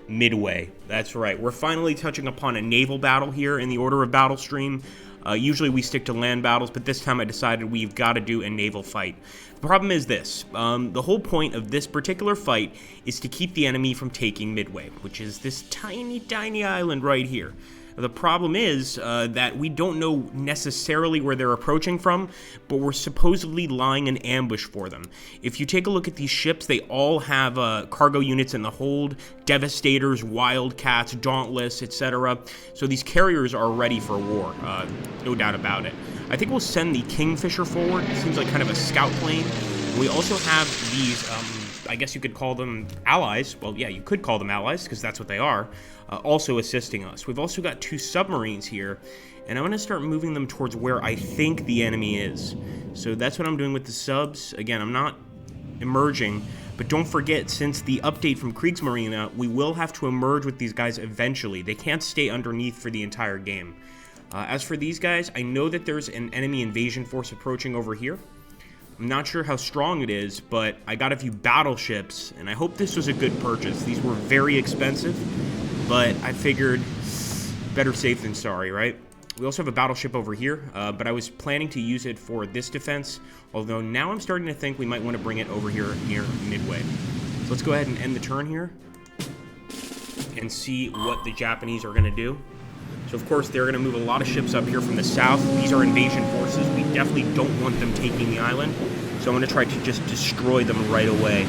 Midway. That's right. We're finally touching upon a naval battle here in the Order of Battle stream. Usually we stick to land battles, but this time I decided we've got to do a naval fight. The problem is this. The whole point of this particular fight is to keep the enemy from taking Midway, which is this tiny, tiny island right here. The problem is that we don't know necessarily where they're approaching from, but we're supposedly lying in ambush for them. If you take a look at these ships, they all have cargo units in the hold, Devastators, Wildcats, Dauntless, etc. So these carriers are ready for war, no doubt about it. I think we'll send the Kingfisher forward. It seems like kind of a scout plane. We also have these, I guess you could call them allies. Well, yeah, you could call them allies, because that's what they are. Also assisting us. We've also got 2 submarines here, and I'm going to start moving them towards where I think the enemy is. So that's what I'm doing with the subs. Again, I'm not emerging, but don't forget, since the update from Kriegsmarine, we will have to emerge with these guys eventually. They can't stay underneath for the entire game. As for these guys, I know that there's an enemy invasion force approaching over here. I'm not sure how strong it is, but I got a few battleships, and I hope this was a good purchase. These were very expensive, but I figured better safe than sorry, right? We also have a battleship over here, but I was planning to use it for this defense, although now I'm starting to think we might want to bring it over here near Midway. So let's go ahead and end the turn here and see what the Japanese are going to do. So, of course, they're going to move a lot of ships up here from the south. These are invasion forces. We definitely don't want them taking the island, so I'm going to try to just destroy them right away.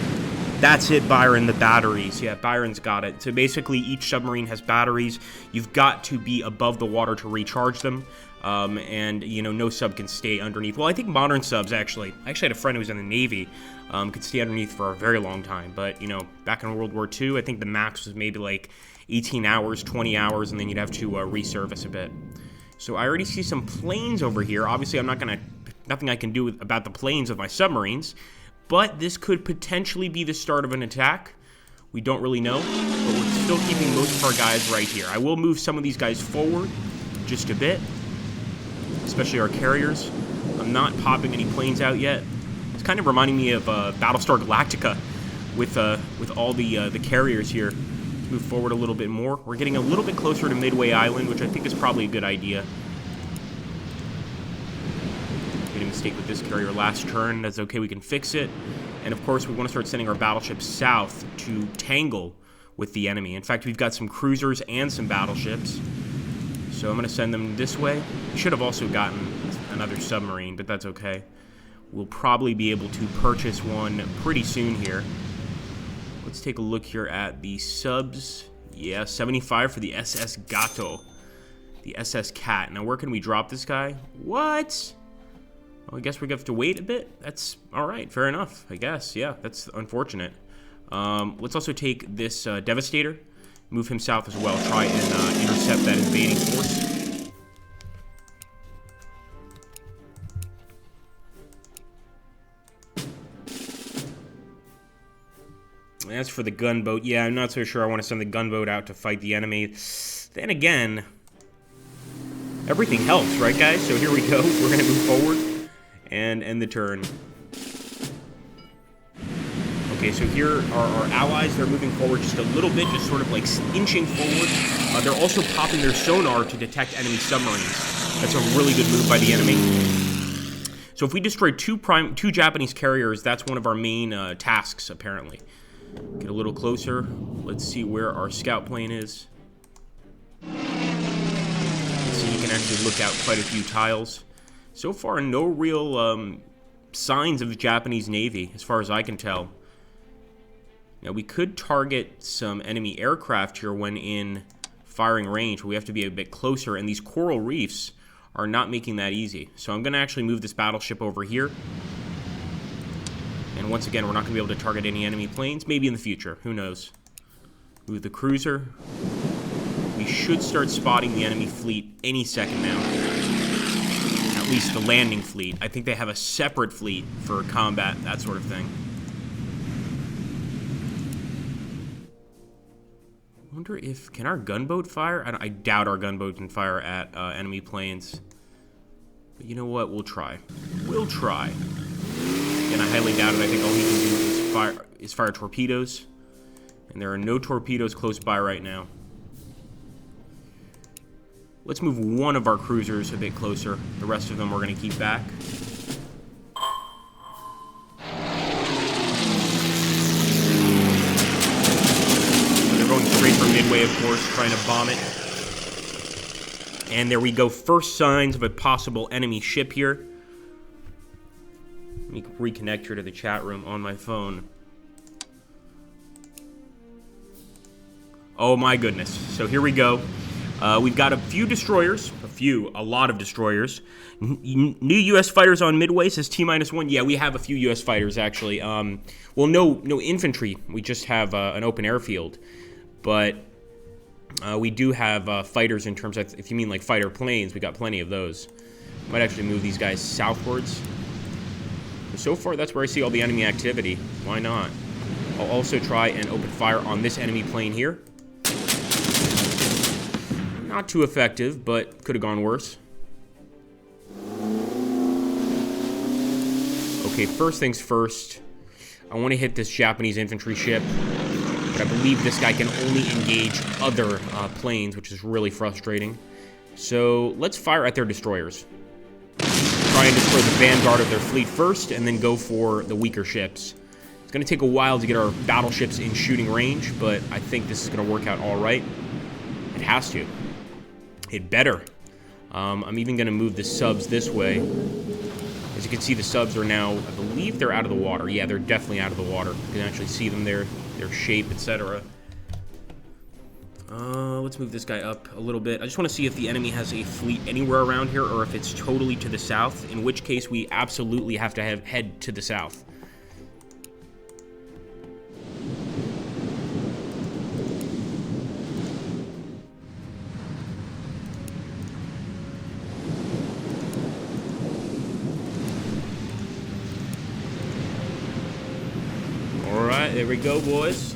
That's it, Byron, the batteries. Yeah, Byron's got it. So basically, each submarine has batteries. You've got to be above the water to recharge them. And, you know, no sub can stay underneath. Well, I think modern subs, actually. I actually had a friend who was in the Navy, could stay underneath for a very long time. But, you know, back in World War II, I think the max was maybe like 18 hours, 20 hours, and then you'd have to resurface a bit. So I already see some planes over here. Obviously, nothing I can do about the planes of my submarines. But this could potentially be the start of an attack. We don't really know, but we're still keeping most of our guys right here. I will move some of these guys forward just a bit, especially our carriers. I'm not popping any planes out yet. It's kind of reminding me of Battlestar Galactica with all the carriers here. Let's move forward a little bit more. We're getting a little bit closer to Midway Island, which I think is probably a good idea. Made a mistake with this carrier last turn. That's okay, we can fix it. And of course, we want to start sending our battleships south to tangle with the enemy. In fact, we've got some cruisers and some battleships. So I'm going to send them this way. We should have also gotten another submarine, but that's okay. We'll probably be able to purchase one pretty soon here. Let's take a look here at the subs. Yeah, 75 for the SS Gato. The SS Cat. Now, where can we drop this guy? What? Well, I guess we have to wait a bit. That's all right. Fair enough, I guess. Yeah, that's unfortunate. Let's also take this Devastator, move him south as well, try and intercept that invading force. As for the gunboat, yeah, I'm not so sure I want to send the gunboat out to fight the enemy. Then again, everything helps, right, guys? So here we go. We're going to move forward and end the turn. Okay, so here are our allies. They're moving forward just a little bit, just sort of like inching forward. They're also popping their sonar to detect enemy submarines. That's a really good move by the enemy. So if we destroy two Japanese carriers, that's one of our main tasks, apparently. Get a little closer. Let's see where our scout plane is. Let's see, you can actually look out quite a few tiles. So far, no real signs of the Japanese Navy, as far as I can tell. Now, we could target some enemy aircraft here when in firing range, but we have to be a bit closer, and these coral reefs are not making that easy. So I'm going to actually move this battleship over here. And once again, we're not going to be able to target any enemy planes. Maybe in the future. Who knows? Move the cruiser. We should start spotting the enemy fleet any second now. At least the landing fleet. I think they have a separate fleet for combat, that sort of thing. I wonder if... Can our gunboat fire? I doubt our gunboat can fire at enemy planes. But you know what? We'll try. We'll try. Again, I highly doubt it. I think all he can do is fire torpedoes. And there are no torpedoes close by right now. Let's move one of our cruisers a bit closer. The rest of them we're going to keep back. They're going straight for Midway, of course, trying to bomb it. And there we go. First signs of a possible enemy ship here. Let me reconnect here to the chat room on my phone. Oh my goodness. So here we go. We've got a few destroyers. A lot of destroyers. New U.S. fighters on Midway, says T-1. Yeah, we have a few U.S. fighters, actually. Well, no infantry. We just have an open airfield. But we do have fighters in terms of, if you mean like fighter planes, we got plenty of those. Might actually move these guys southwards. So far, that's where I see all the enemy activity. Why not? I'll also try and open fire on this enemy plane here. Not too effective, but could have gone worse. Okay, first things first. I want to hit this Japanese infantry ship, but I believe this guy can only engage other planes, which is really frustrating. So let's fire at their destroyers. Try and destroy the vanguard of their fleet first, and then go for the weaker ships. It's going to take a while to get our battleships in shooting range, but I think this is going to work out all right. It has to. It better. I'm even going to move the subs this way. As you can see, the subs are now, I believe they're out of the water. Yeah, they're definitely out of the water. You can actually see them there, their shape, etc. Let's move this guy up a little bit. I just want to see if the enemy has a fleet anywhere around here, or if it's totally to the south, in which case we absolutely have to head to the south. Alright, there we go, boys.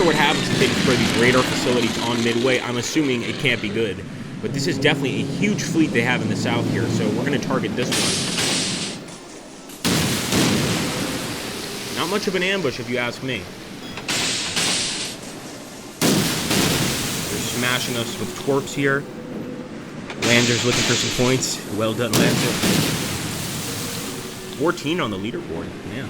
What happens if they destroy these radar facilities on Midway. I'm assuming it can't be good, but this is definitely a huge fleet they have in the south here, so we're going to target this one. Not much of an ambush, if you ask me. They're smashing us with twerps here. Lander's looking for some points. Well done, Lander. 14 on the leaderboard. Yeah.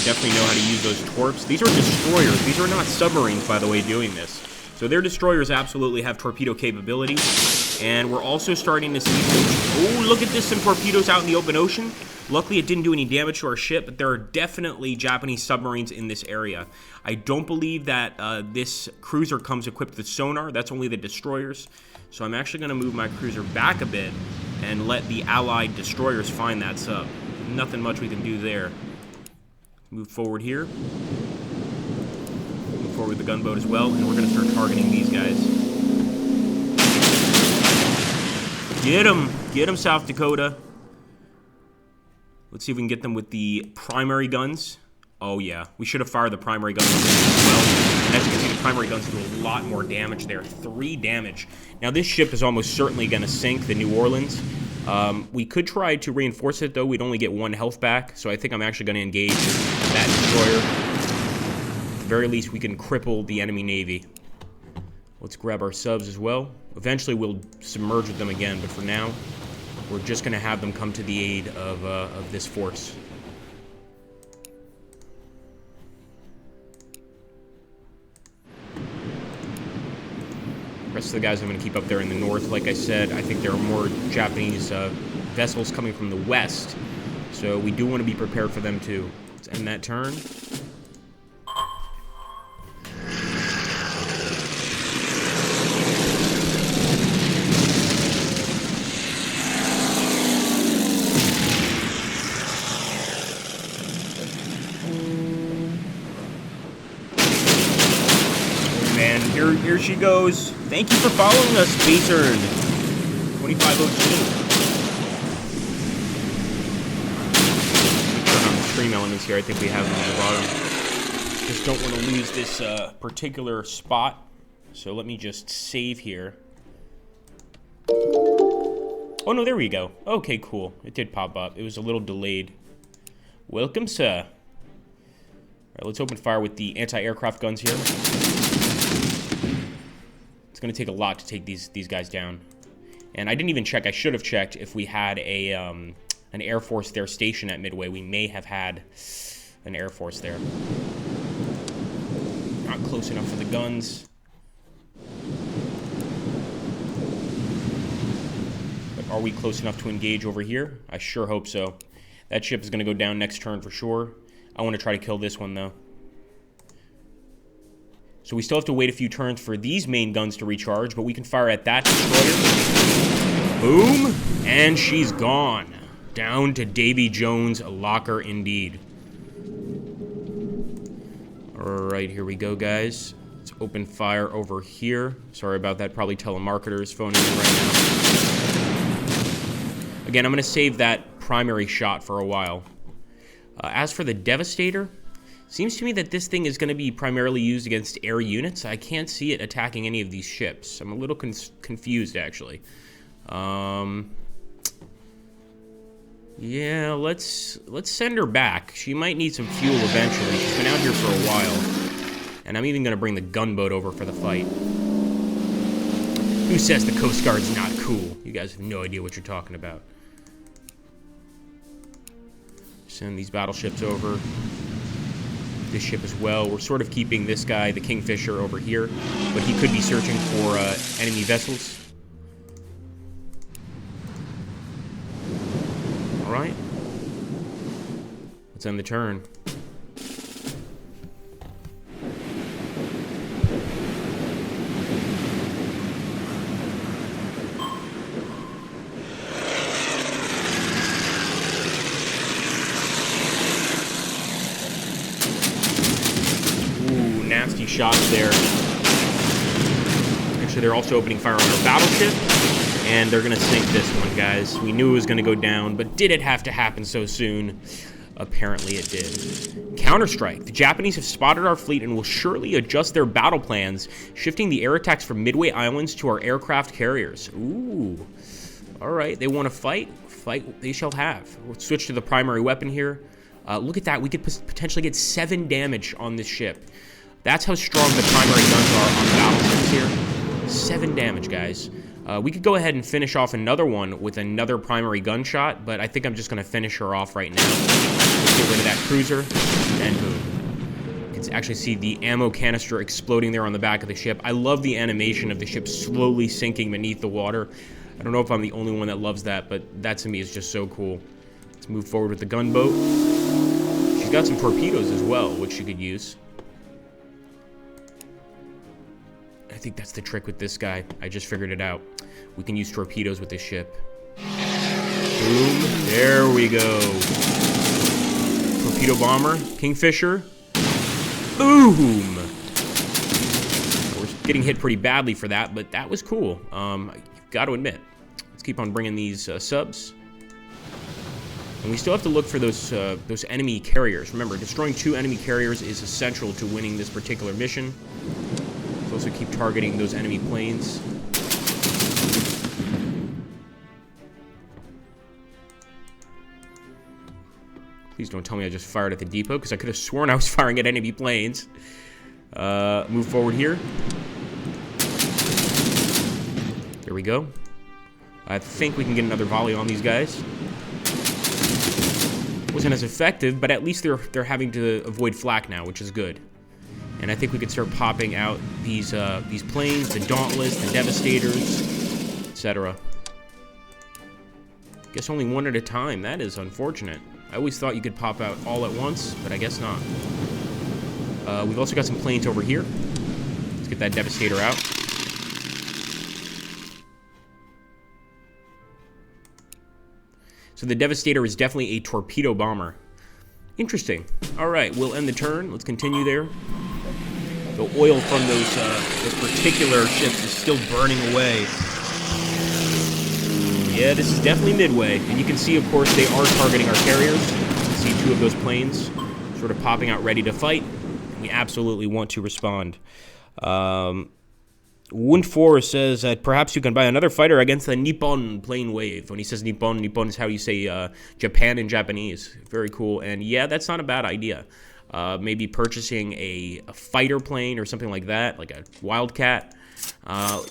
Definitely know how to use those torps. These are destroyers. These are not submarines, by the way, doing this. So their destroyers absolutely have torpedo capability. And we're also starting to see... Oh, look at this, some torpedoes out in the open ocean. Luckily, it didn't do any damage to our ship, but there are definitely Japanese submarines in this area. I don't believe that this cruiser comes equipped with sonar. That's only the destroyers. So I'm actually going to move my cruiser back a bit and let the allied destroyers find that sub. Nothing much we can do there. Move forward here. Move forward with the gunboat as well, and we're going to start targeting these guys. Get them! Get them, South Dakota. Let's see if we can get them with the primary guns. Oh yeah, we should have fired the primary guns as well. And as you can see, the primary guns do a lot more damage there. 3 damage. Now this ship is almost certainly going to sink, the New Orleans. We could try to reinforce it, though. We'd only get 1 health back, so I think I'm actually going to engage that destroyer. At the very least, we can cripple the enemy navy. Let's grab our subs as well. Eventually, we'll submerge with them again, but for now, we're just going to have them come to the aid of this force. The rest of the guys I'm going to keep up there in the north. Like I said, I think there are more Japanese vessels coming from the west, so we do want to be prepared for them too. Let's end that turn. here she goes. Thank you for following us, Basern. 2502. Turn on the stream elements here. I think we have them at the bottom. Just don't want to lose this particular spot. So let me just save here. Oh, no, there we go. Okay, cool. It did pop up. It was a little delayed. Welcome, sir. All right, let's open fire with the anti-aircraft guns here. It's going to take a lot to take these guys down. And I didn't even check. I should have checked if we had a an Air Force there stationed at Midway. We may have had an Air Force there. Not close enough for the guns. Are we close enough to engage over here? I sure hope so. That ship is going to go down next turn for sure. I want to try to kill this one, though. So we still have to wait a few turns for these main guns to recharge, but we can fire at that destroyer. Boom! And she's gone. Down to Davy Jones' locker indeed. Alright, here we go, guys. Let's open fire over here. Sorry about that. Probably telemarketers phoning in right now. Again, I'm going to save that primary shot for a while. As for the Devastator, seems to me that this thing is going to be primarily used against air units. I can't see it attacking any of these ships. I'm a little confused, actually. Yeah, let's send her back. She might need some fuel eventually. She's been out here for a while. And I'm even going to bring the gunboat over for the fight. Who says the Coast Guard's not cool? You guys have no idea what you're talking about. Send these battleships over. This ship as well. We're sort of keeping this guy, the Kingfisher, over here, but he could be searching for enemy vessels. All right. Let's end the turn. Nasty shots there. Actually, they're also opening fire on our battleship, and they're going to sink this one, guys. We knew it was going to go down, but did it have to happen so soon? Apparently it did. Counterstrike. The Japanese have spotted our fleet and will surely adjust their battle plans, shifting the air attacks from Midway Islands to our aircraft carriers. Ooh. All right, they want to fight? Fight they shall have. We'll switch to the primary weapon here. Look at that. We could potentially get 7 damage on this ship. That's how strong the primary guns are on the battleships here. 7 damage, guys. We could go ahead and finish off another one with another primary gunshot, but I think I'm just going to finish her off right now. Let's get rid of that cruiser, and boom. You can actually see the ammo canister exploding there on the back of the ship. I love the animation of the ship slowly sinking beneath the water. I don't know if I'm the only one that loves that, but that to me is just so cool. Let's move forward with the gunboat. She's got some torpedoes as well, which she could use. I think that's the trick with this guy. I just figured it out. We can use torpedoes with this ship. Boom. There we go. Torpedo bomber. Kingfisher. Boom. We're getting hit pretty badly for that, but that was cool. You've got to admit. Let's keep on bringing these subs. And we still have to look for those enemy carriers. Remember, destroying 2 enemy carriers is essential to winning this particular mission. Also keep targeting those enemy planes. Please don't tell me I just fired at the depot, because I could have sworn I was firing at enemy planes. Move forward here. There we go. I think we can get another volley on these guys. Wasn't as effective, but at least they're having to avoid flak now, which is good. And I think we could start popping out these planes, the Dauntless, the Devastators, etc. Guess only one at a time. That is unfortunate. I always thought you could pop out all at once, but I guess not. We've also got some planes over here. Let's get that Devastator out. So the Devastator is definitely a torpedo bomber. Interesting. All right, we'll end the turn. Let's continue there. The oil from those particular ships is still burning away. Yeah, this is definitely Midway. And you can see, of course, they are targeting our carriers. You can see 2 of those planes sort of popping out ready to fight. We absolutely want to respond. Wound4 says that perhaps you can buy another fighter against the Nippon plane wave. When he says Nippon, Nippon is how you say Japan in Japanese. Very cool. And yeah, that's not a bad idea. Maybe purchasing a fighter plane or something like that, like a Wildcat.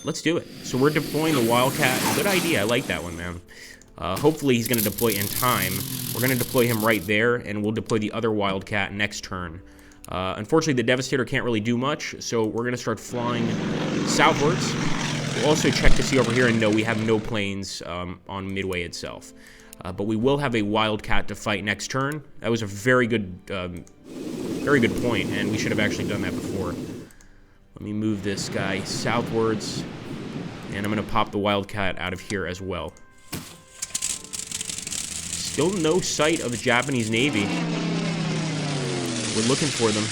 Let's do it. So we're deploying the Wildcat. Good idea. I like that one, man. Hopefully he's going to deploy in time. We're going to deploy him right there, and we'll deploy the other Wildcat next turn. Unfortunately, the Devastator can't really do much, so we're going to start flying southwards. We'll also check to see over here, and no, we have no planes on Midway itself. But we will have a Wildcat to fight next turn. That was a very good point, and we should have actually done that before. Let me move this guy southwards, and I'm going to pop the Wildcat out of here as well. Still no sight of the Japanese Navy. We're looking for them.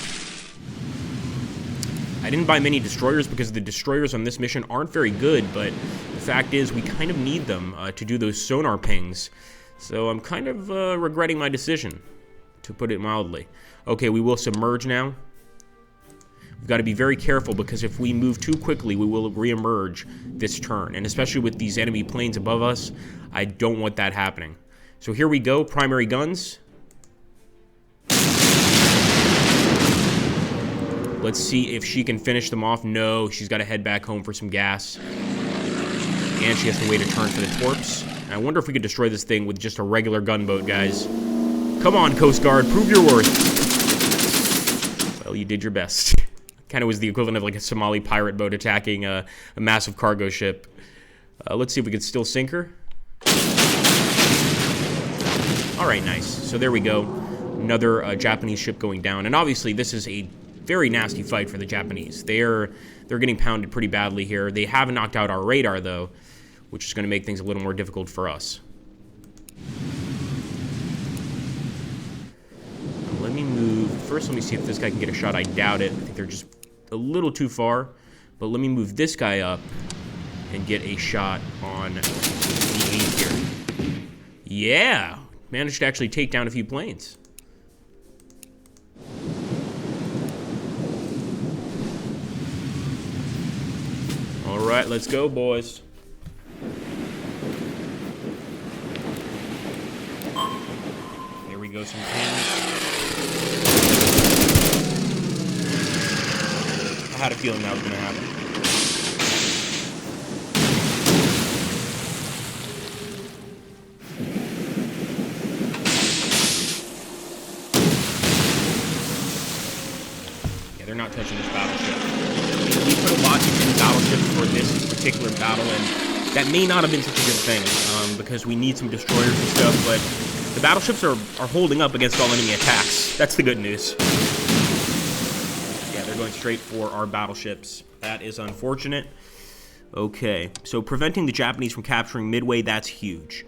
I didn't buy many destroyers because the destroyers on this mission aren't very good, but the fact is we kind of need them to do those sonar pings. So I'm kind of regretting my decision, to put it mildly. Okay, we will submerge now. We've got to be very careful because if we move too quickly, we will re-emerge this turn. And especially with these enemy planes above us, I don't want that happening. So here we go, primary guns. Let's see if she can finish them off. No, she's got to head back home for some gas. And she has to wait a turn for the torps. And I wonder if we could destroy this thing with just a regular gunboat, guys. Come on, Coast Guard, prove your worth. Well, you did your best. Kind of was the equivalent of like a Somali pirate boat attacking a massive cargo ship. Let's see if we can still sink her. All right, nice. So there we go. Another Japanese ship going down. And obviously, this is a very nasty fight for the Japanese. They're getting pounded pretty badly here. They have knocked out our radar, though, which is going to make things a little more difficult for us. Let me move. First, let me see if this guy can get a shot. I doubt it. I think they're just a little too far. But let me move this guy up and get a shot on the 8 here. Yeah! Managed to actually take down a few planes. All right, let's go, boys. Here we go, some pins. I had a feeling that was going to happen. Yeah, they're not touching this battleship. We put a lot into battleships for this particular battle, and that may not have been such a good thing, because we need some destroyers and stuff, but the battleships are holding up against all enemy attacks. That's the good news. Yeah, they're going straight for our battleships. That is unfortunate. Okay, so preventing the Japanese from capturing Midway, that's huge.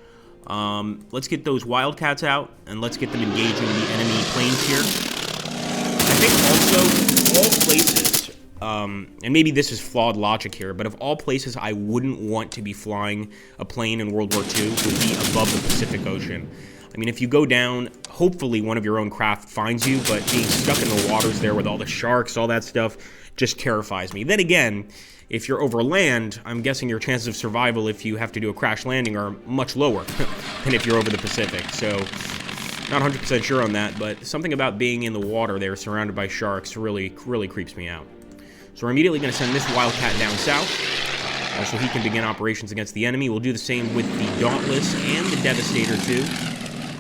Let's get those Wildcats out, and let's get them engaging the enemy planes here. I think also, all places, and maybe this is flawed logic here, but of all places I wouldn't want to be flying a plane in World War II would be above the Pacific Ocean. I mean, if you go down, hopefully one of your own craft finds you, but being stuck in the waters there with all the sharks, all that stuff, just terrifies me. Then again, if you're over land, I'm guessing your chances of survival if you have to do a crash landing are much lower than if you're over the Pacific. So, not 100% sure on that, but something about being in the water there surrounded by sharks really creeps me out. So we're immediately going to send this Wildcat down south, so he can begin operations against the enemy. We'll do the same with the Dauntless and the Devastator too.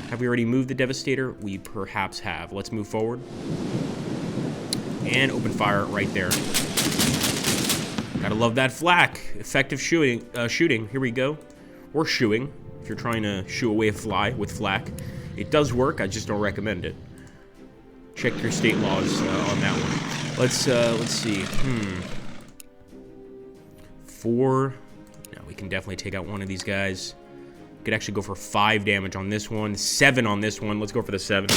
Have we already moved the Devastator? We perhaps have. Let's move forward. And open fire right there. Gotta love that flak. Effective shooting. Here we go. Or shooing, if you're trying to shoo away a fly with flak. It does work, I just don't recommend it. Check your state laws on that one. Let's see. 4. No, we can definitely take out one of these guys. Could actually go for 5 damage on this one, 7 on this one. Let's go for the 7.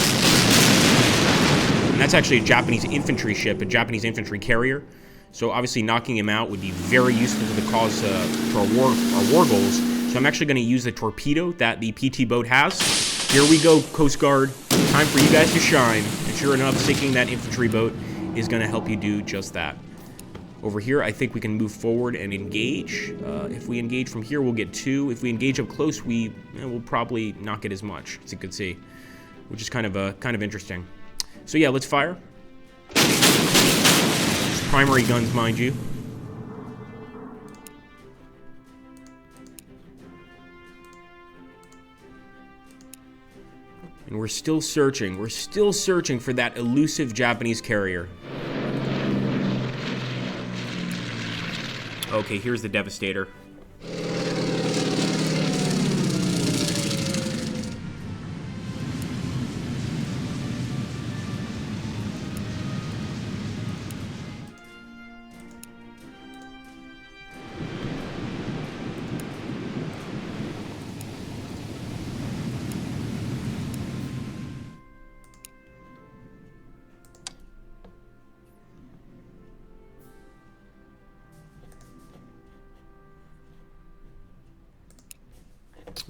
And that's actually a Japanese infantry ship, a Japanese infantry carrier. So obviously knocking him out would be very useful to the cause for our war goals. So I'm actually going to use the torpedo that the PT boat has. Here we go, Coast Guard. Time for you guys to shine. And sure enough, sinking that infantry boat is going to help you do just that. Over here, I think we can move forward and engage. If we engage from here, we'll get 2. If we engage up close, we'll probably not get as much, as you can see, which is kind of interesting. So yeah, let's fire. Just primary guns, mind you. And we're still searching. We're still searching for that elusive Japanese carrier. Okay, here's the Devastator.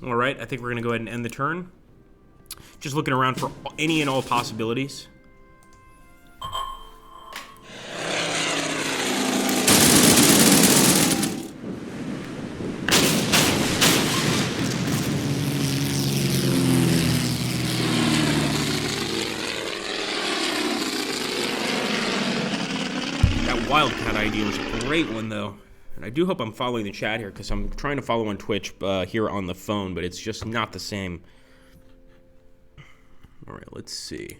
All right, I think we're going to go ahead and end the turn. Just looking around for any and all possibilities. That Wildcat idea was a great one, though. And I do hope I'm following the chat here, because I'm trying to follow on Twitch here on the phone, but it's just not the same. All right, let's see.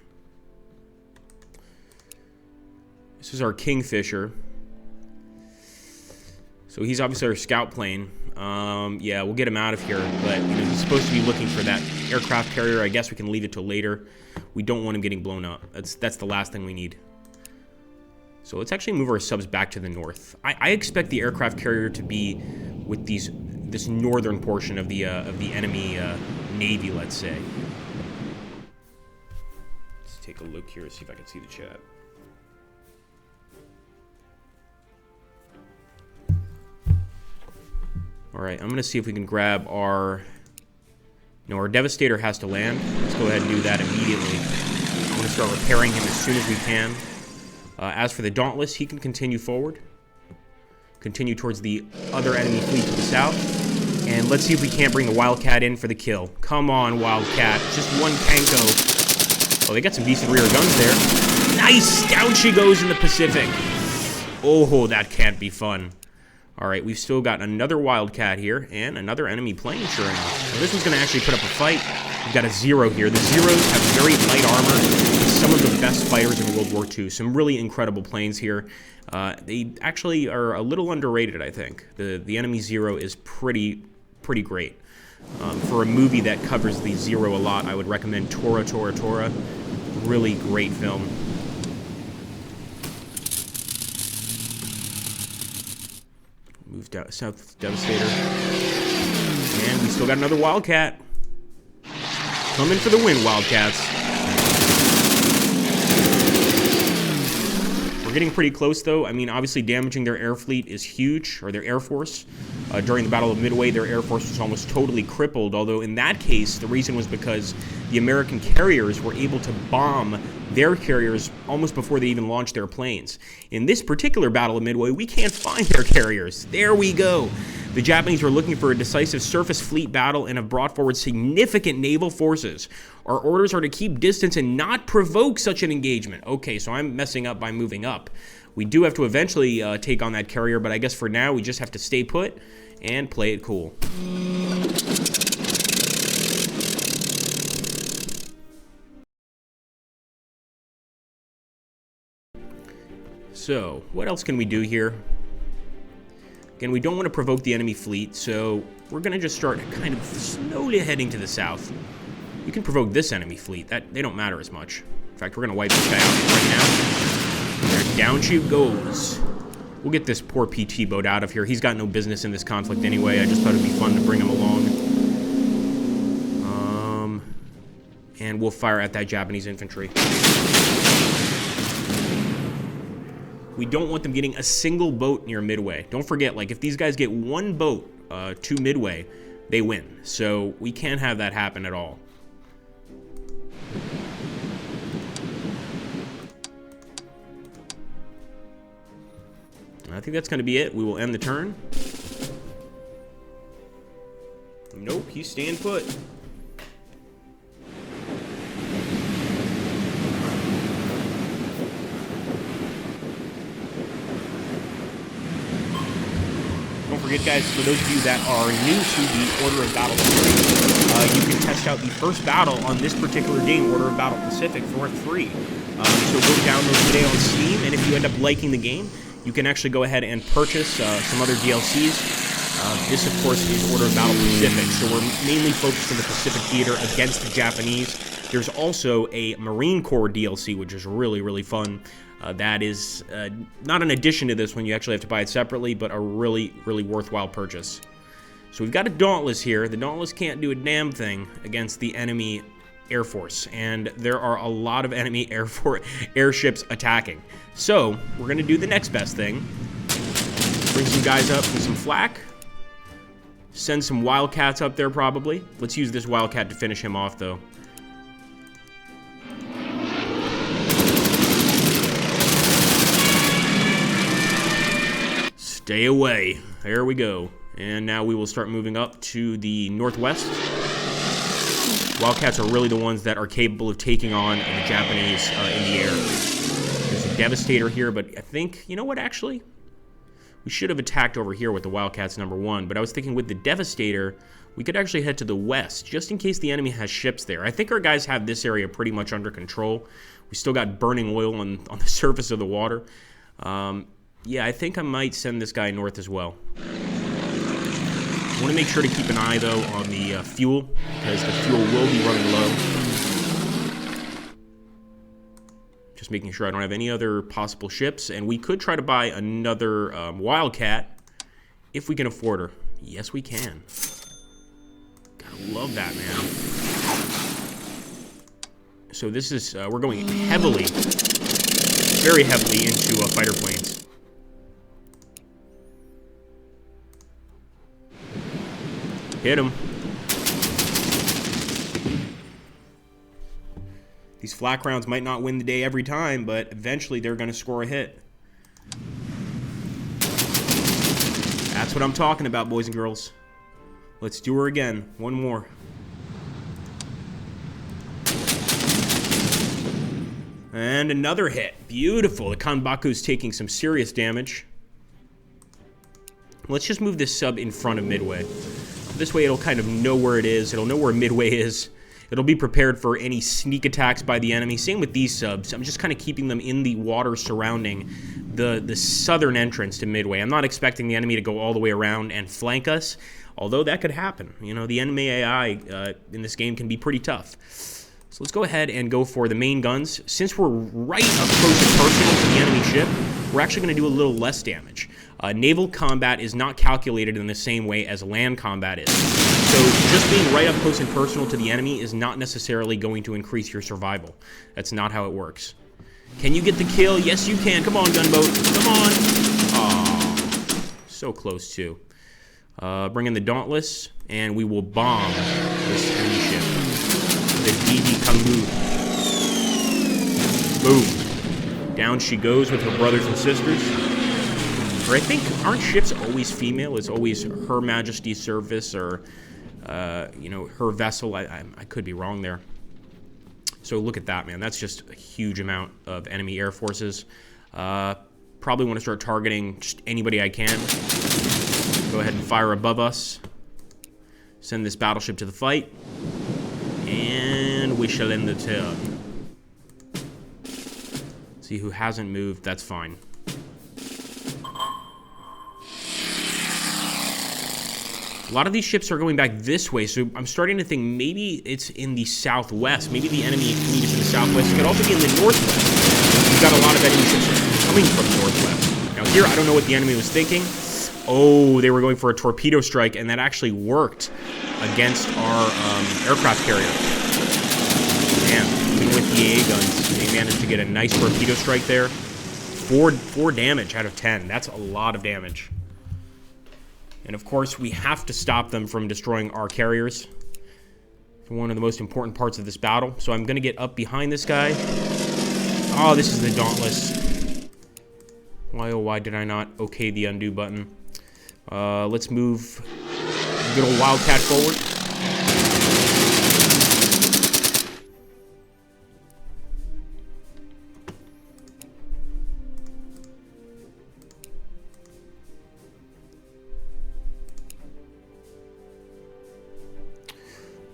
This is our Kingfisher. So he's obviously our scout plane. Yeah, we'll get him out of here, but you know, he's supposed to be looking for that aircraft carrier. I guess we can leave it till later. We don't want him getting blown up. That's the last thing we need. So let's actually move our subs back to the north. I expect the aircraft carrier to be with this northern portion of the enemy navy, let's say. Let's take a look here, see if I can see the chat. All right, I'm gonna see if we can grab our. No, our Devastator has to land. Let's go ahead and do that immediately. I'm gonna start repairing him as soon as we can. As for the Dauntless, he can continue forward. Continue towards the other enemy fleet to the south. And let's see if we can't bring the Wildcat in for the kill. Come on, Wildcat. Just one Tanko. Oh, they got some decent rear guns there. Nice! Down she goes in the Pacific. Oh, that can't be fun. All right, we've still got another Wildcat here and another enemy plane, sure enough. Now, this one's going to actually put up a fight. We've got a Zero here. The Zeros have very light armor. Some of the best fighters in World War II. Some really incredible planes here. They actually are a little underrated, I think. The enemy Zero is pretty great. For a movie that covers the Zero a lot, I would recommend Tora Tora Tora. Really great film. Move down south, Devastator. And we still got another Wildcat. Coming for the win, Wildcats. We're getting pretty close, though. I mean, obviously damaging their air fleet is huge, or their air force. During the Battle of Midway, their air force was almost totally crippled, although in that case, the reason was because the American carriers were able to bomb their carriers almost before they even launched their planes. In this particular Battle of Midway, we can't find their carriers. There we go. The Japanese were looking for a decisive surface fleet battle and have brought forward significant naval forces. Our orders are to keep distance and not provoke such an engagement. Okay, so I'm messing up by moving up. We do have to eventually take on that carrier, but I guess for now we just have to stay put and play it cool. So, what else can we do here? Again, we don't want to provoke the enemy fleet, so we're going to just start kind of slowly heading to the south. You can provoke this enemy fleet. They don't matter as much. In fact, we're going to wipe this guy out right now. There, down she goes. We'll get this poor PT boat out of here. He's got no business in this conflict anyway. I just thought it'd be fun to bring him along. And we'll fire at that Japanese infantry. We don't want them getting a single boat near Midway. Don't forget, like, if these guys get one boat to Midway, they win. So we can't have that happen at all. I think that's going to be it. We will end the turn. Nope, he's staying put. Don't forget, guys, for those of you that are new to the Order of Battle series, you can test out the first battle on this particular game, Order of Battle Pacific, for free. So go download today on Steam, and if you end up liking the game, you can actually go ahead and purchase some other DLCs. This, of course, is Order of Battle Pacific, so we're mainly focused in the Pacific theater against the Japanese. There's also a Marine Corps DLC, which is really, really fun. That is not an addition to this one. You actually have to buy it separately, but a really, really worthwhile purchase. So we've got a Dauntless here. The Dauntless can't do a damn thing against the enemy Air Force, and there are a lot of enemy airships attacking. So we're going to do the next best thing. Bring some guys up with some flak. Send some Wildcats up there, probably. Let's use this Wildcat to finish him off, though. Stay away. There we go. And now we will start moving up to the northwest. Wildcats are really the ones that are capable of taking on the Japanese in the air. There's a Devastator here, but I think, you know what, actually? We should have attacked over here with the Wildcats #1, but I was thinking with the Devastator, we could actually head to the west, just in case the enemy has ships there. I think our guys have this area pretty much under control. We still got burning oil on the surface of the water. Yeah, I think I might send this guy north as well. I want to make sure to keep an eye, though, on the fuel, because the fuel will be running low. Just making sure I don't have any other possible ships, and we could try to buy another Wildcat if we can afford her. Yes, we can. Gotta love that, man. So this is, we're going heavily, very heavily into fighter planes. Hit him. These flak rounds might not win the day every time, but eventually they're going to score a hit. That's what I'm talking about, boys and girls. Let's do her again. One more. And another hit. Beautiful. The Kanbaku's taking some serious damage. Let's just move this sub in front of Midway. This way it'll kind of know where it is. It'll know where Midway is. It'll be prepared for any sneak attacks by the enemy. Same with these subs. I'm just kind of keeping them in the water surrounding the southern entrance to Midway. I'm not expecting the enemy to go all the way around and flank us, although that could happen. You know, the enemy AI in this game can be pretty tough. So let's go ahead and go for the main guns. Since we're right up close and personal to the enemy ship, we're actually going to do a little less damage. Naval combat is not calculated in the same way as land combat is. So just being right up close and personal to the enemy is not necessarily going to increase your survival. That's not how it works. Can you get the kill? Yes, you can. Come on, gunboat. Come on. Aww. So close, too. Bring in the Dauntless, and we will bomb this enemy ship. The DD Kangu. Boom. Down she goes with her brothers and sisters. Or I think, aren't ships always female? It's always Her Majesty's Service or, you know, her vessel. I could be wrong there. So look at that, man. That's just a huge amount of enemy air forces. Probably want to start targeting just anybody I can. Go ahead and fire above us. Send this battleship to the fight. And we shall end the turn. See who hasn't moved. That's fine. A lot of these ships are going back this way, so I'm starting to think maybe it's in the southwest. Maybe the enemy fleet is in the southwest. It could also be in the northwest. We've got a lot of enemy ships coming from the northwest. Now here, I don't know what the enemy was thinking. Oh, they were going for a torpedo strike, and that actually worked against our aircraft carrier. Man, even with the AA guns, they managed to get a nice torpedo strike there. 4 damage out of 10. That's a lot of damage. And of course, we have to stop them from destroying our carriers. It's one of the most important parts of this battle. So I'm going to get up behind this guy. Oh, this is the Dauntless. Why, oh, why did I not okay the undo button? Let's move good old Wildcat forward.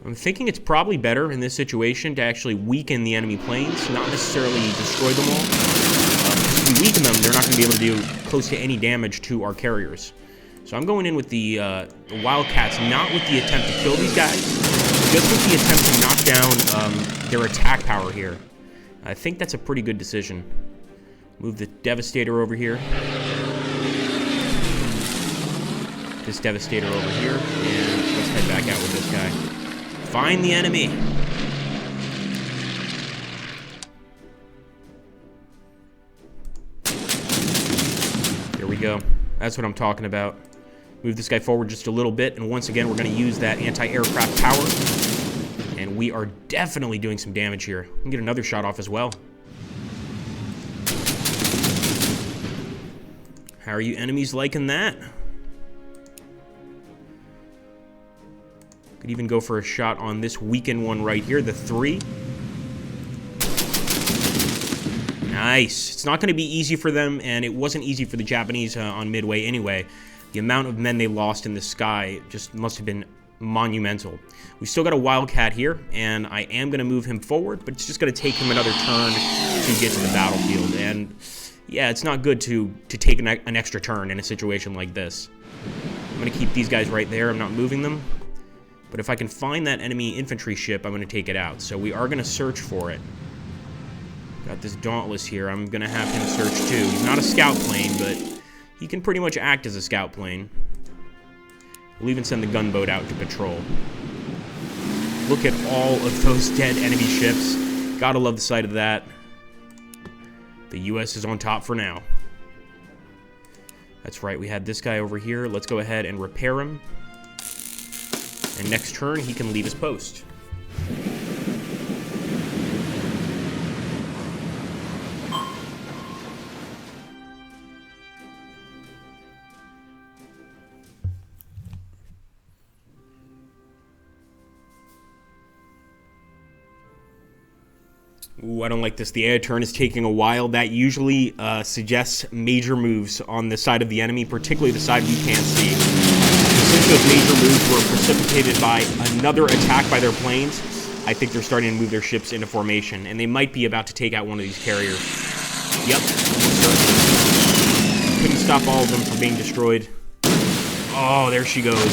I'm thinking it's probably better in this situation to actually weaken the enemy planes, not necessarily destroy them all. If we weaken them, they're not going to be able to do close to any damage to our carriers. So I'm going in with the Wildcats, not with the attempt to kill these guys, just with the attempt to knock down their attack power here. I think that's a pretty good decision. Move the Devastator over here. This Devastator over here, and let's head back out with this guy. Find the enemy. There we go. That's what I'm talking about. Move this guy forward just a little bit, and once again, we're going to use that anti-aircraft power. And we are definitely doing some damage here. We can get another shot off as well. How are you enemies liking that? Could even go for a shot on this weakened one right here, the 3. Nice. It's not going to be easy for them, and it wasn't easy for the Japanese on Midway anyway. The amount of men they lost in the sky just must have been monumental. We still got a Wildcat here, and I am going to move him forward, but it's just going to take him another turn to get to the battlefield. And yeah, it's not good to take an extra turn in a situation like this. I'm going to keep these guys right there. I'm not moving them. But if I can find that enemy infantry ship, I'm going to take it out. So we are going to search for it. Got this Dauntless here. I'm going to have him search too. He's not a scout plane, but he can pretty much act as a scout plane. We'll even send the gunboat out to patrol. Look at all of those dead enemy ships. Gotta love the sight of that. The U.S. is on top for now. That's right, we had this guy over here. Let's go ahead and repair him. And next turn, he can leave his post. Ooh, I don't like this. The air turn is taking a while. That usually suggests major moves on the side of the enemy, particularly the side we can't see. Since those major moves were precipitated by another attack by their planes, I think they're starting to move their ships into formation, and they might be about to take out one of these carriers. Yep. Couldn't stop all of them from being destroyed. Oh, there she goes.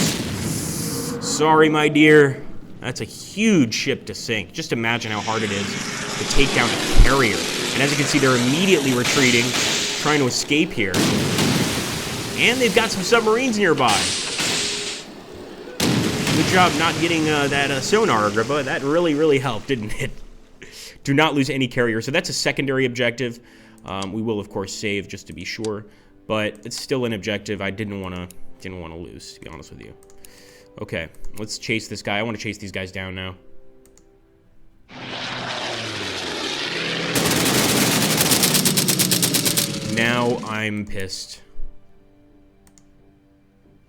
Sorry, my dear. That's a huge ship to sink. Just imagine how hard it is to take down a carrier. And as you can see, they're immediately retreating, trying to escape here. And they've got some submarines nearby. Good job not getting that sonar, Agrippa. That really helped, didn't it? Do not lose any carrier. So that's a secondary objective. We will, of course, save just to be sure. But it's still an objective I didn't want to lose, to be honest with you. Okay, let's chase this guy. I want to chase these guys down now. Now I'm pissed.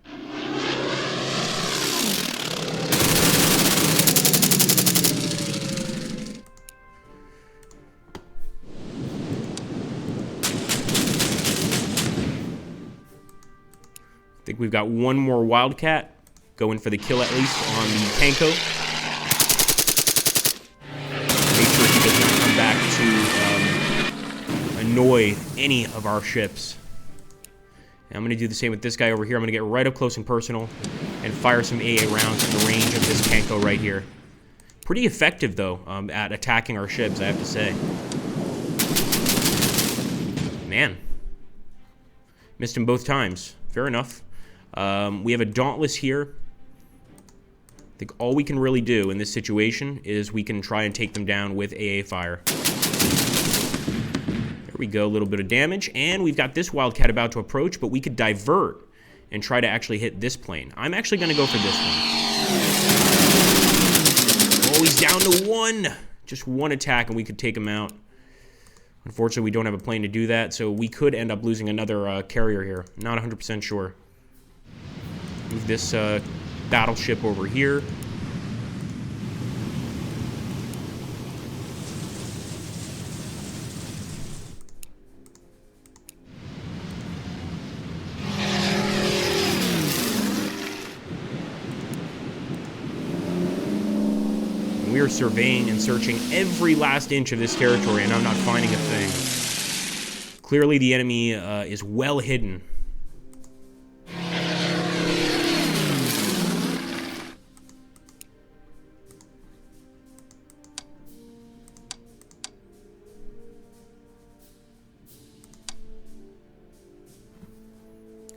I think we've got one more Wildcat. Going for the kill at least on the Panko. Make sure he does not come back to annoy any of our ships. And I'm going to do the same with this guy over here. I'm going to get right up close and personal and fire some AA rounds in the range of this Panko right here. Pretty effective, though, at attacking our ships, I have to say. Man. Missed him both times. Fair enough. We have a Dauntless here. I think all we can really do in this situation is we can try and take them down with AA fire. There we go, a little bit of damage, and we've got this Wildcat about to approach, but we could divert and try to actually hit this plane. I'm actually going to go for this one. Oh, he's down to 1. Just 1 attack, and we could take him out. Unfortunately, we don't have a plane to do that, so we could end up losing another carrier here. Not 100% sure. Move this battleship over here. We are surveying and searching every last inch of this territory, and I'm not finding a thing. Clearly, the enemy is well hidden.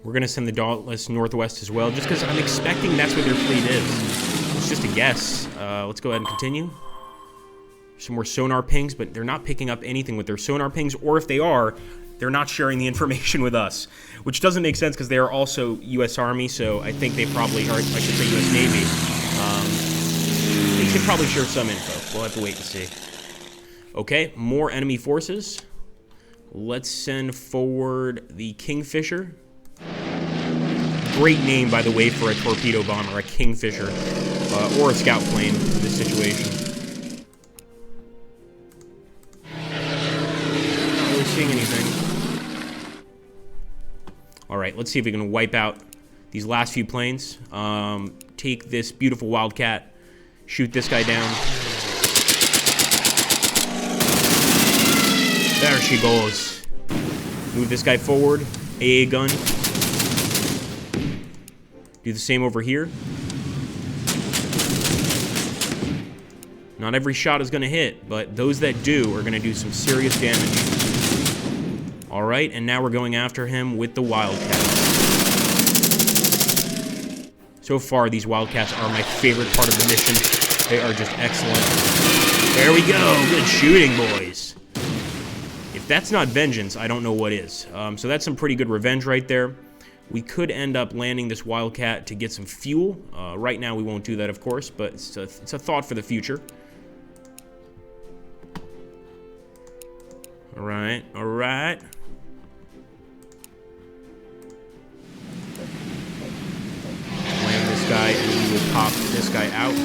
We're going to send the Dauntless northwest as well, just because I'm expecting that's where their fleet is. It's just a guess. Let's go ahead and continue. Some more sonar pings, but they're not picking up anything with their sonar pings, or if they are, they're not sharing the information with us, which doesn't make sense because they are also U.S. Army, so I think they probably, or I should say U.S. Navy. They should probably share some info. We'll have to wait and see. Okay, more enemy forces. Let's send forward the Kingfisher. Great name, by the way, for a torpedo bomber, a Kingfisher, or a scout plane in this situation. Not really seeing anything. All right, let's see if we can wipe out these last few planes. Take this beautiful Wildcat, shoot this guy down. There she goes. Move this guy forward. AA gun. Do the same over here. Not every shot is going to hit, but those that do are going to do some serious damage. All right, and now we're going after him with the Wildcats. So far, these Wildcats are my favorite part of the mission. They are just excellent. There we go. Good shooting, boys. If that's not vengeance, I don't know what is. So that's some pretty good revenge right there. We could end up landing this Wildcat to get some fuel. Right now, we won't do that, of course, but it's a thought for the future. All right, all right. Land this guy, and we will pop this guy out.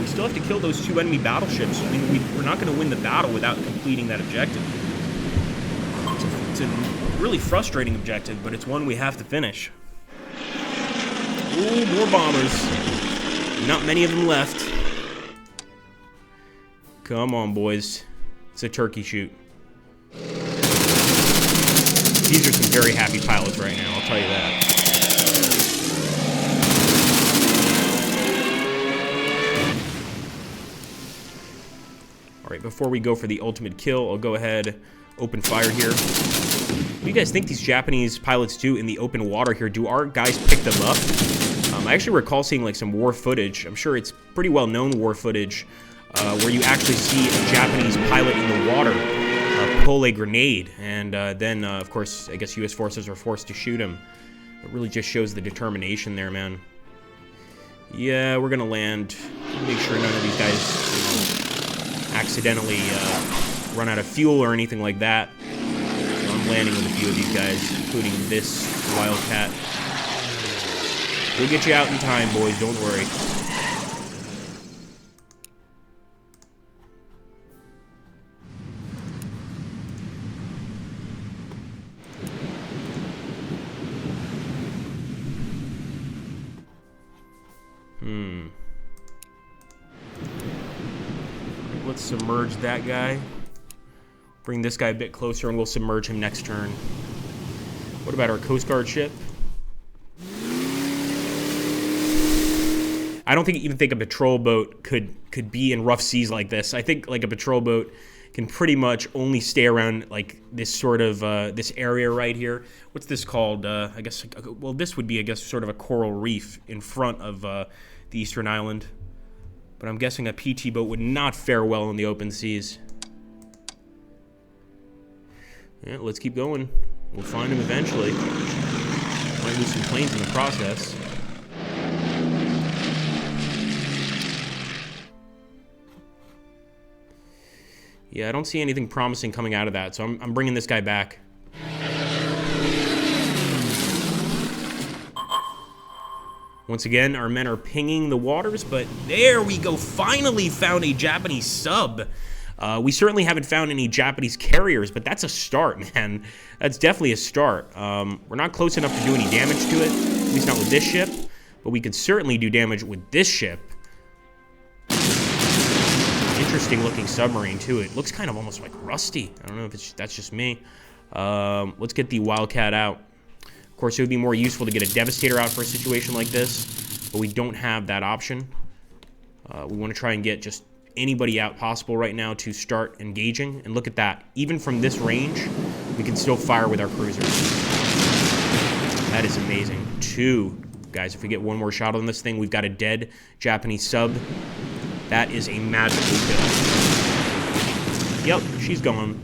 Still have to kill those 2 enemy battleships. I mean, we're not going to win the battle without completing that objective. It's a really frustrating objective, but it's one we have to finish. Ooh, more bombers. Not many of them left. Come on, boys. It's a turkey shoot. These are some very happy pilots right now, I'll tell you that. All right, before we go for the ultimate kill, I'll go ahead, open fire here. What do you guys think these Japanese pilots do in the open water here? Do our guys pick them up? I actually recall seeing like some war footage. I'm sure it's pretty well known war footage where you actually see a Japanese pilot in the water pull a grenade, and then, of course, I guess U.S. forces are forced to shoot him. It really just shows the determination there, man. Yeah, we're gonna land. Make sure none of these guys, accidentally run out of fuel or anything like that. So I'm landing with a few of these guys, including this Wildcat. We'll get you out in time, boys, don't worry. Let's submerge that guy. Bring this guy a bit closer, and we'll submerge him next turn. What about our Coast Guard ship? I don't even think a patrol boat could be in rough seas like this. I think like a patrol boat can pretty much only stay around like this sort of this area right here. What's this called? I guess, well, this would be, I guess, sort of a coral reef in front of the eastern island. But I'm guessing a PT boat would not fare well in the open seas. Yeah, let's keep going. We'll find him eventually. Might lose some planes in the process. Yeah, I don't see anything promising coming out of that, so I'm bringing this guy back. Once again, our men are pinging the waters, but there we go. Finally found a Japanese sub. We certainly haven't found any Japanese carriers, but that's a start, man. That's definitely a start. We're not close enough to do any damage to it, at least not with this ship, but we could certainly do damage with this ship. Interesting looking submarine, too. It looks kind of almost like rusty. I don't know if that's just me. Let's get the Wildcat out. Of course, it would be more useful to get a Devastator out for a situation like this, but we don't have that option. We want to try and get just anybody out possible right now to start engaging. And look at that. Even from this range, we can still fire with our cruisers. That is amazing. 2. Guys, if we get one more shot on this thing, we've got a dead Japanese sub. That is a magical kill. Yep, she's gone.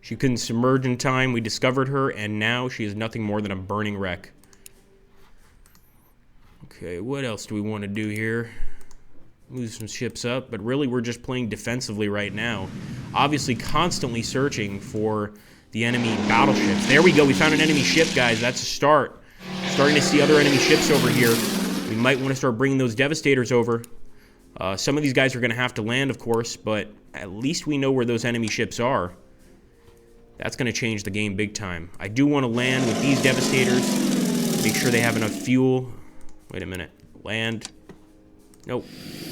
She couldn't submerge in time. We discovered her, and now she is nothing more than a burning wreck. Okay, what else do we want to do here? Move some ships up, but really we're just playing defensively right now. Obviously constantly searching for the enemy battleships. There we go. We found an enemy ship, guys. That's a start. Starting to see other enemy ships over here. We might want to start bringing those Devastators over. Some of these guys are going to have to land, of course, but at least we know where those enemy ships are. That's going to change the game big time. I do want to land with these Devastators. Make sure they have enough fuel. Wait a minute. Land. Nope.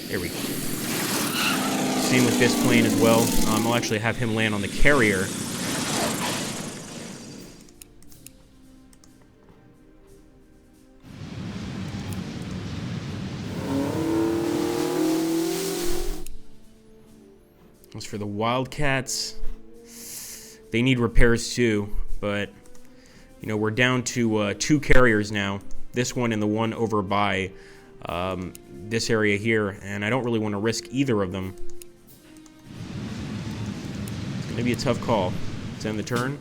There we go. Same with this plane as well. I'll actually have him land on the carrier. As for the Wildcats, they need repairs too, but, you know, we're down to 2 carriers now. This one and the one over by this area here, and I don't really want to risk either of them. It's going to be a tough call. Let's end the turn.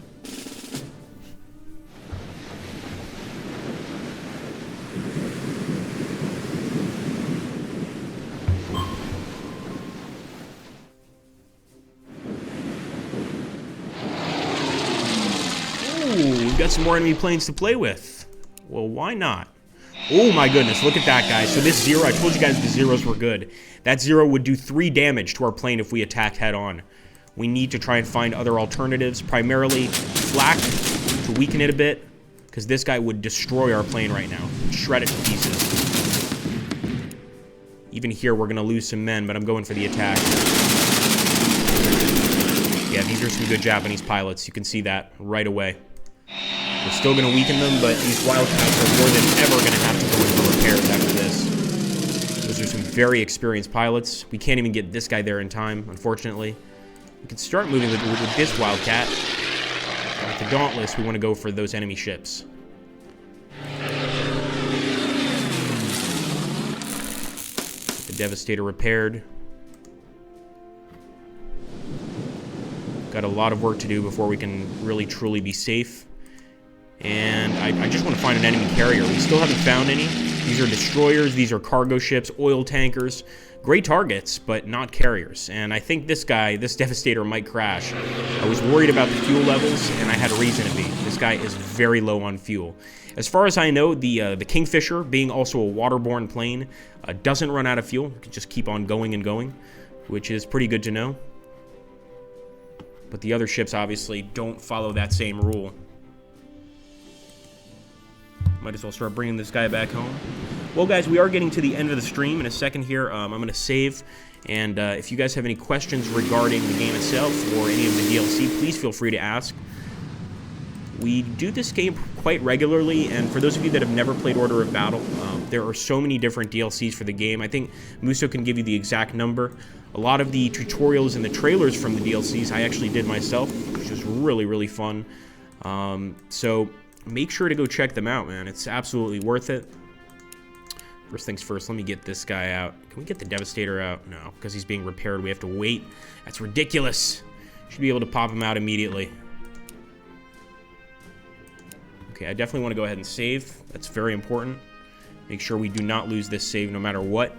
We've got some more enemy planes to play with. Well, why not? Oh my goodness, look at that, guys. So this 0, I told you guys the 0s were good. That 0 would do 3 damage to our plane if we attacked head-on. We need to try and find other alternatives, primarily flak to weaken it a bit, because this guy would destroy our plane right now. Shred it to pieces. Even here, we're going to lose some men, but I'm going for the attack. Yeah, these are some good Japanese pilots. You can see that right away. We're still going to weaken them, but these Wildcats are more than ever going to have to go in for repairs after this. Those are some very experienced pilots. We can't even get this guy there in time, unfortunately. We can start moving with this Wildcat. With the Dauntless, we want to go for those enemy ships. The Devastator repaired. Got a lot of work to do before we can really truly be safe. And I just want to find an enemy carrier. We still haven't found any. These are destroyers, these are cargo ships, oil tankers. Great targets, but not carriers. And I think this guy, this Devastator, might crash. I was worried about the fuel levels, and I had a reason to be. This guy is very low on fuel. As far as I know, the Kingfisher, being also a waterborne plane, doesn't run out of fuel. It can just keep on going and going, which is pretty good to know. But the other ships obviously don't follow that same rule. Might as well start bringing this guy back home. Well, guys, we are getting to the end of the stream. In a second here, I'm going to save. And if you guys have any questions regarding the game itself or any of the DLC, please feel free to ask. We do this game quite regularly, and for those of you that have never played Order of Battle, there are so many different DLCs for the game. I think Muso can give you the exact number. A lot of the tutorials and the trailers from the DLCs I actually did myself, which was really, really fun. So make sure to go check them out, man. It's absolutely worth it. First things first, let me get this guy out. Can we get the Devastator out? No, because he's being repaired. We have to wait. That's ridiculous. Should be able to pop him out immediately. Okay, I definitely want to go ahead and save. That's very important. Make sure we do not lose this save no matter what.